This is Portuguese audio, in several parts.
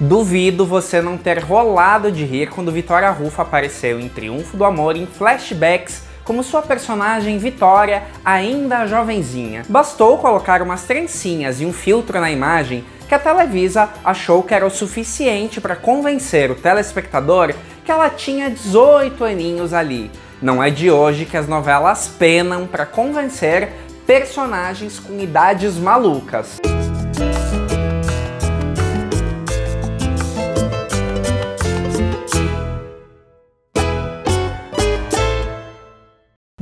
Duvido você não ter rolado de rir quando Vitória Ruffo apareceu em Triunfo do Amor em flashbacks como sua personagem Vitória, ainda jovenzinha. Bastou colocar umas trancinhas e um filtro na imagem que a Televisa achou que era o suficiente para convencer o telespectador que ela tinha 18 aninhos ali. Não é de hoje que as novelas penam para convencer personagens com idades malucas.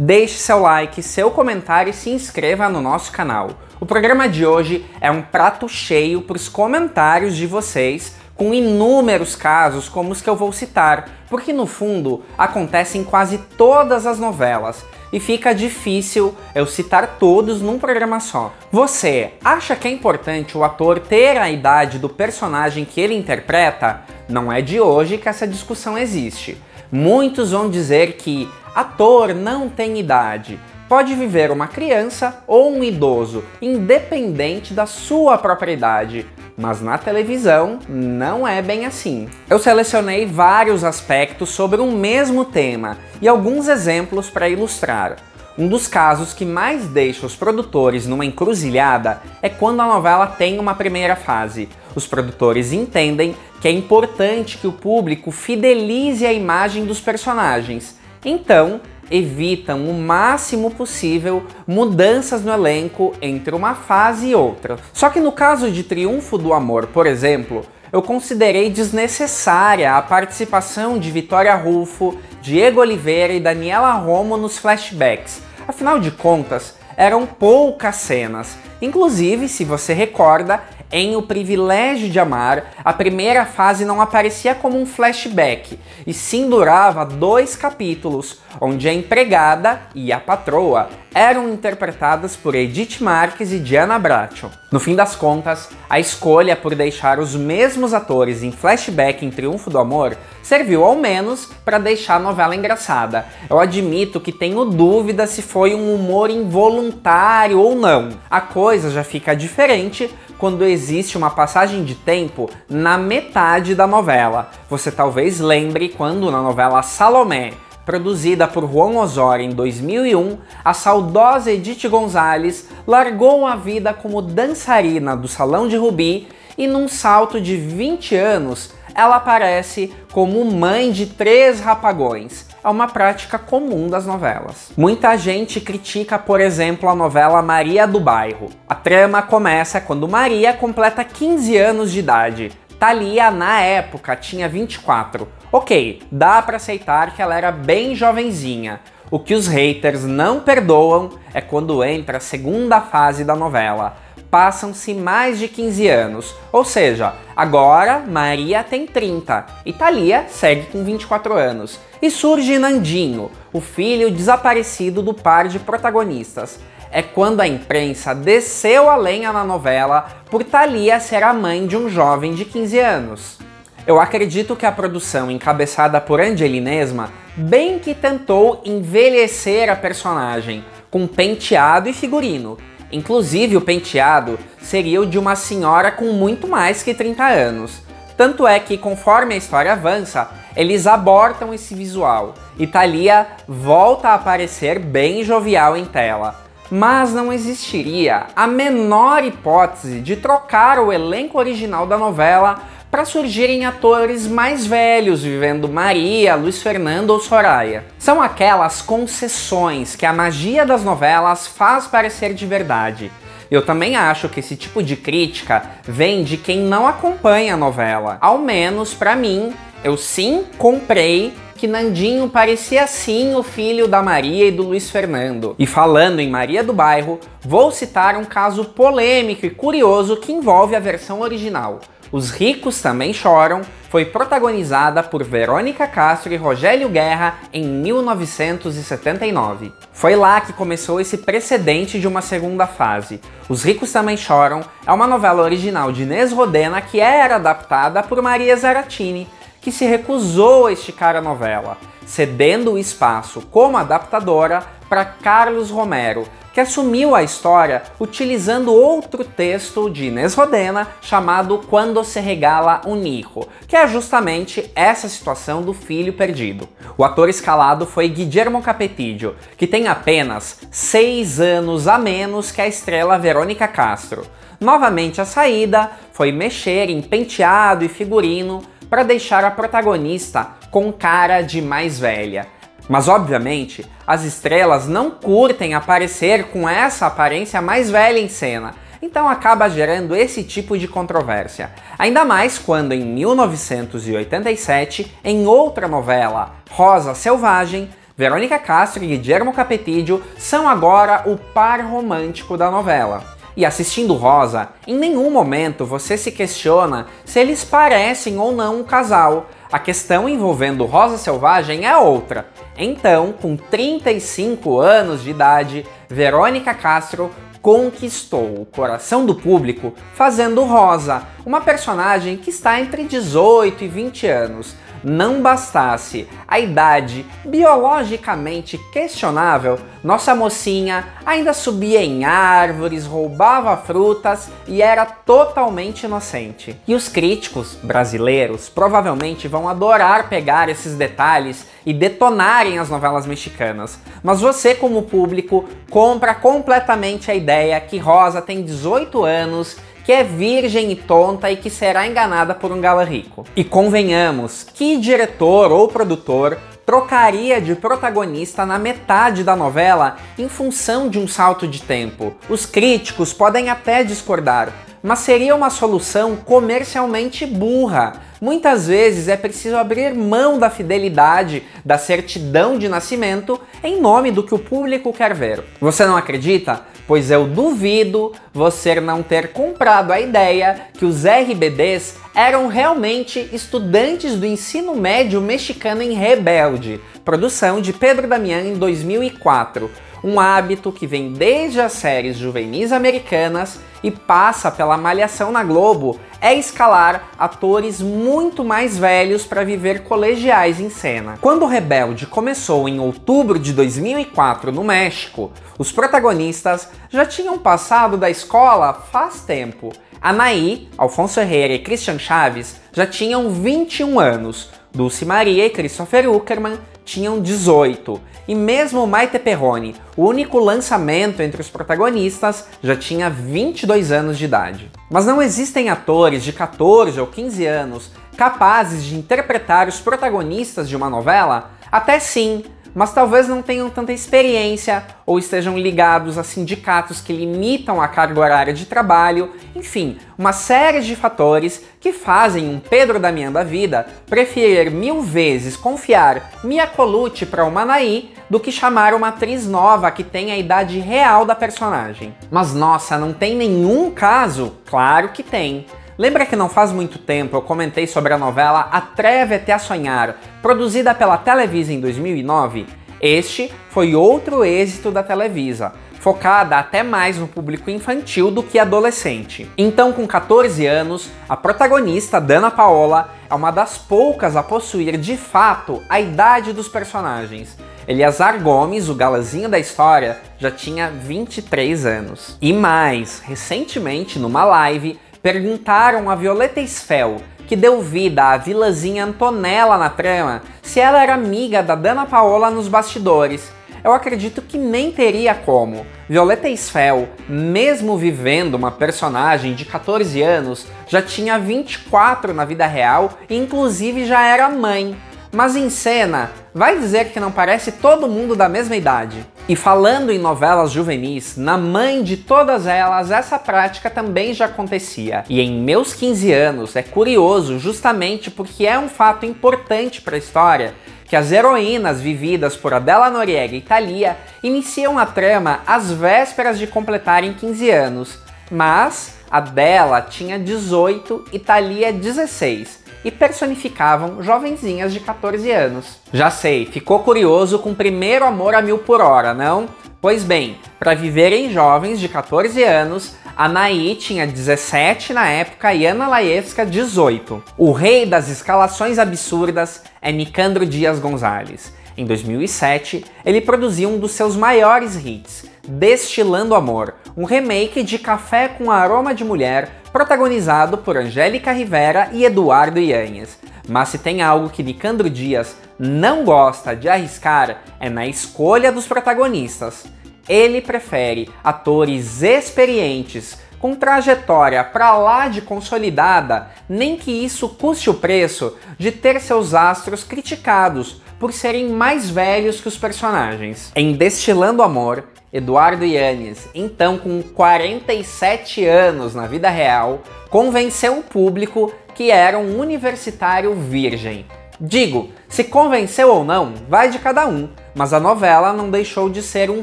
Deixe seu like, seu comentário e se inscreva no nosso canal. O programa de hoje é um prato cheio para os comentários de vocês, com inúmeros casos como os que eu vou citar, porque no fundo acontecem em quase todas as novelas e fica difícil eu citar todos num programa só. Você acha que é importante o ator ter a idade do personagem que ele interpreta? Não é de hoje que essa discussão existe. Muitos vão dizer que ator não tem idade, pode viver uma criança ou um idoso, independente da sua própria idade. Mas na televisão não é bem assim. Eu selecionei vários aspectos sobre um mesmo tema e alguns exemplos para ilustrar. Um dos casos que mais deixa os produtores numa encruzilhada é quando a novela tem uma primeira fase. Os produtores entendem que é importante que o público fidelize a imagem dos personagens. Então, evitam o máximo possível mudanças no elenco entre uma fase e outra. Só que no caso de Triunfo do Amor, por exemplo, eu considerei desnecessária a participação de Vitória Ruffo, Diego Oliveira e Daniela Romo nos flashbacks. Afinal de contas, eram poucas cenas. Inclusive, se você recorda, em O Privilégio de Amar, a primeira fase não aparecia como um flashback, e sim durava 2 capítulos, onde a empregada e a patroa eram interpretadas por Edith Marques e Diana Bracho. No fim das contas, a escolha por deixar os mesmos atores em flashback em Triunfo do Amor serviu ao menos para deixar a novela engraçada. Eu admito que tenho dúvida se foi um humor involuntário ou não. A coisa já fica diferente quando existe uma passagem de tempo na metade da novela. Você talvez lembre quando na novela Salomé, produzida por Juan Osorio em 2001, a saudosa Edith Gonzalez largou a vida como dançarina do Salão de Rubi e num salto de 20 anos ela aparece como mãe de 3 rapagões. É uma prática comum das novelas. Muita gente critica, por exemplo, a novela Maria do Bairro. A trama começa quando Maria completa 15 anos de idade. Thalia, na época, tinha 24. Ok, dá pra aceitar que ela era bem jovenzinha. O que os haters não perdoam é quando entra a segunda fase da novela. Passam-se mais de 15 anos, ou seja, agora Maria tem 30 e Thalia segue com 24 anos. E surge Nandinho, o filho desaparecido do par de protagonistas. É quando a imprensa desceu a lenha na novela por Thalia ser a mãe de um jovem de 15 anos. Eu acredito que a produção encabeçada por Angelina Esma bem que tentou envelhecer a personagem, com penteado e figurino. Inclusive o penteado seria o de uma senhora com muito mais que 30 anos. Tanto é que, conforme a história avança, eles abortam esse visual e Thalia volta a aparecer bem jovial em tela. Mas não existiria a menor hipótese de trocar o elenco original da novela para surgirem atores mais velhos vivendo Maria, Luiz Fernando ou Soraya. São aquelas concessões que a magia das novelas faz parecer de verdade. Eu também acho que esse tipo de crítica vem de quem não acompanha a novela. Ao menos pra mim, eu sim comprei que Nandinho parecia sim o filho da Maria e do Luiz Fernando. E falando em Maria do Bairro, vou citar um caso polêmico e curioso que envolve a versão original. Os Ricos Também Choram foi protagonizada por Verônica Castro e Rogério Guerra em 1979. Foi lá que começou esse precedente de uma segunda fase. Os Ricos Também Choram é uma novela original de Inês Rodena que era adaptada por Maria Zaratini, que se recusou a esticar a novela, cedendo o espaço como adaptadora para Carlos Romero, que assumiu a história utilizando outro texto de Inés Rodena chamado Quando se regala un hijo, que é justamente essa situação do filho perdido. O ator escalado foi Guillermo Capetillo, que tem apenas 6 anos a menos que a estrela Verônica Castro. Novamente a saída foi mexer em penteado e figurino para deixar a protagonista com cara de mais velha. Mas obviamente, as estrelas não curtem aparecer com essa aparência mais velha em cena, então acaba gerando esse tipo de controvérsia. Ainda mais quando em 1987, em outra novela, Rosa Selvagem, Verônica Castro e Guillermo Capetillo são agora o par romântico da novela. E assistindo Rosa, em nenhum momento você se questiona se eles parecem ou não um casal. A questão envolvendo Rosa Selvagem é outra. Então, com 35 anos de idade, Verônica Castro conquistou o coração do público fazendo Rosa, uma personagem que está entre 18 e 20 anos. Não bastasse a idade biologicamente questionável, nossa mocinha ainda subia em árvores, roubava frutas e era totalmente inocente. E os críticos brasileiros provavelmente vão adorar pegar esses detalhes e detonarem as novelas mexicanas. Mas você, como público, compra completamente a ideia que Rosa tem 18 anos, que é virgem e tonta e que será enganada por um galã rico. E convenhamos, que diretor ou produtor trocaria de protagonista na metade da novela em função de um salto de tempo? Os críticos podem até discordar, mas seria uma solução comercialmente burra. Muitas vezes é preciso abrir mão da fidelidade, da certidão de nascimento, em nome do que o público quer ver. Você não acredita? Pois eu duvido você não ter comprado a ideia que os RBDs eram realmente estudantes do ensino médio mexicano em Rebelde, produção de Pedro Damián em 2004. Um hábito que vem desde as séries juvenis americanas e passa pela Malhação na Globo, é escalar atores muito mais velhos para viver colegiais em cena. Quando Rebelde começou em outubro de 2004 no México, os protagonistas já tinham passado da escola faz tempo. Anaí, Alfonso Herrera e Christian Chaves já tinham 21 anos, Dulce Maria e Christopher Uckerman tinham 18, e mesmo Maite Perroni, o único lançamento entre os protagonistas, já tinha 22 anos de idade. Mas não existem atores de 14 ou 15 anos capazes de interpretar os protagonistas de uma novela? Até sim, mas talvez não tenham tanta experiência ou estejam ligados a sindicatos que limitam a carga horária de trabalho, enfim, uma série de fatores que fazem um Pedro Damián da vida preferir 1000 vezes confiar Mia Colucci para uma Anaí do que chamar uma atriz nova que tem a idade real da personagem. Mas nossa, não tem nenhum caso? Claro que tem. Lembra que não faz muito tempo eu comentei sobre a novela Atrévete a Sonhar, produzida pela Televisa em 2009? Este foi outro êxito da Televisa, focada até mais no público infantil do que adolescente. Então, com 14 anos, a protagonista, Dana Paola, é uma das poucas a possuir de fato a idade dos personagens. Eliazar Gomes, o galãzinho da história, já tinha 23 anos. E mais, recentemente, numa live, perguntaram a Violeta Isfel, que deu vida à vilãzinha Antonella na trama, se ela era amiga da Dana Paola nos bastidores. Eu acredito que nem teria como. Violeta Isfel, mesmo vivendo uma personagem de 14 anos, já tinha 24 na vida real e inclusive já era mãe. Mas em cena, vai dizer que não parece todo mundo da mesma idade. E falando em novelas juvenis, na mãe de todas elas, essa prática também já acontecia. E em Meus 15 Anos é curioso justamente porque é um fato importante para a história que as heroínas vividas por Adela Noriega e Thalia iniciam a trama às vésperas de completarem 15 anos. Mas Adela tinha 18 e Thalia 16. E personificavam jovenzinhas de 14 anos. Já sei, ficou curioso com Primeiro Amor a 1000 por hora, não? Pois bem, para viverem jovens de 14 anos, Anaí tinha 17 na época e Ana Laevska 18. O rei das escalações absurdas é Nicandro Dias Gonzalez. Em 2007, ele produziu um dos seus maiores hits, Destilando Amor, um remake de Café com Aroma de Mulher, protagonizado por Angélica Rivera e Eduardo Yanez. Mas se tem algo que Nicandro Dias não gosta de arriscar, é na escolha dos protagonistas. Ele prefere atores experientes, com trajetória pra lá de consolidada, nem que isso custe o preço de ter seus astros criticados por serem mais velhos que os personagens. Em Destilando Amor, Eduardo Yanez, então com 47 anos na vida real, convenceu o público que era um universitário virgem. Digo, se convenceu ou não, vai de cada um, mas a novela não deixou de ser um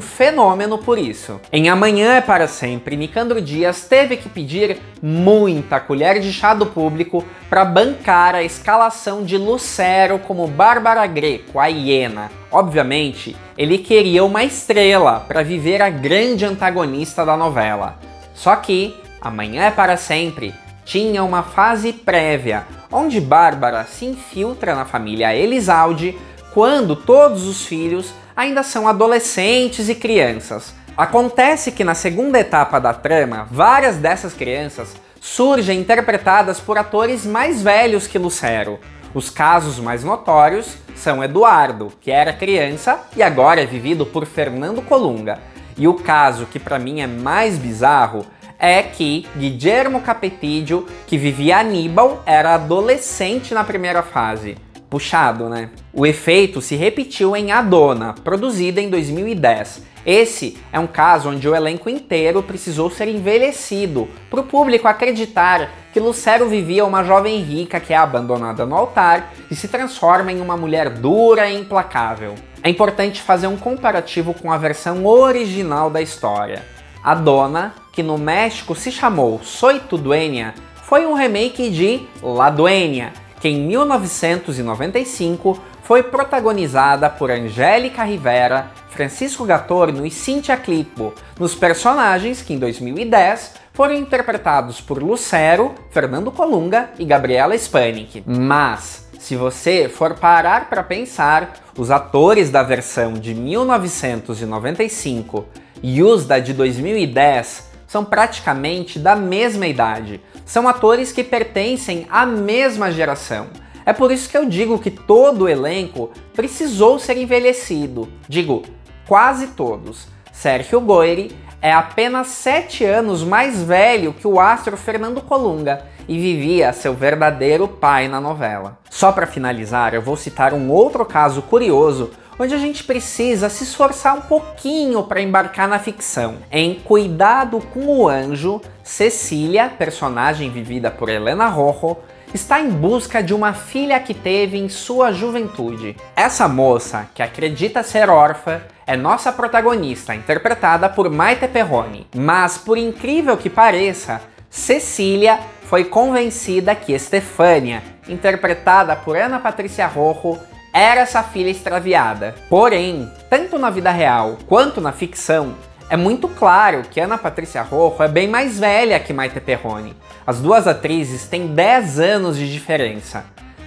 fenômeno por isso. Em Amanhã é Para Sempre, Nicandro Dias teve que pedir muita colher de chá do público para bancar a escalação de Lucero como Bárbara Greco, a hiena. Obviamente, ele queria uma estrela para viver a grande antagonista da novela. Só que Amanhã é Para Sempre tinha uma fase prévia, onde Bárbara se infiltra na família Elizalde quando todos os filhos ainda são adolescentes e crianças. Acontece que na segunda etapa da trama, várias dessas crianças surgem interpretadas por atores mais velhos que Lucero. Os casos mais notórios são Eduardo, que era criança e agora é vivido por Fernando Colunga. E o caso que para mim é mais bizarro é que Guillermo Capetillo, que vivia Aníbal, era adolescente na primeira fase. Puxado, né? O efeito se repetiu em A Dona, produzida em 2010. Esse é um caso onde o elenco inteiro precisou ser envelhecido, para o público acreditar que Lucero vivia uma jovem rica que é abandonada no altar e se transforma em uma mulher dura e implacável. É importante fazer um comparativo com a versão original da história. A Dona, que no México se chamou Soy tu Dueña, foi um remake de La Dueña, que em 1995 foi protagonizada por Angélica Rivera, Francisco Gatorno e Cíntia Clitbo, nos personagens que em 2010 foram interpretados por Lucero, Fernando Colunga e Gabriela Spanik. Mas, se você for parar para pensar, os atores da versão de 1995 e os da de 2010 são praticamente da mesma idade. São atores que pertencem à mesma geração. É por isso que eu digo que todo o elenco precisou ser envelhecido. Digo, quase todos. Sérgio Goyri é apenas 7 anos mais velho que o astro Fernando Colunga e vivia seu verdadeiro pai na novela. Só para finalizar, eu vou citar um outro caso curioso onde a gente precisa se esforçar um pouquinho para embarcar na ficção. Em Cuidado com o Anjo, Cecília, personagem vivida por Helena Rojo, está em busca de uma filha que teve em sua juventude. Essa moça, que acredita ser órfã, é nossa protagonista, interpretada por Maite Perroni. Mas, por incrível que pareça, Cecília foi convencida que Estefânia, interpretada por Ana Patrícia Rojo, era essa filha extraviada. Porém, tanto na vida real quanto na ficção, é muito claro que Ana Patrícia Rojo é bem mais velha que Maite Perroni. As duas atrizes têm 10 anos de diferença.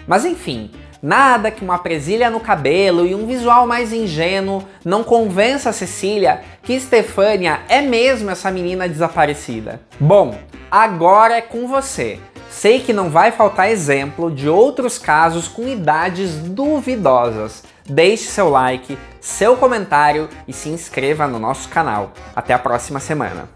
Mas enfim, nada que uma presilha no cabelo e um visual mais ingênuo não convença a Cecília que Estefânia é mesmo essa menina desaparecida. Bom, agora é com você. Sei que não vai faltar exemplo de outros casos com idades duvidosas. Deixe seu like, seu comentário e se inscreva no nosso canal. Até a próxima semana.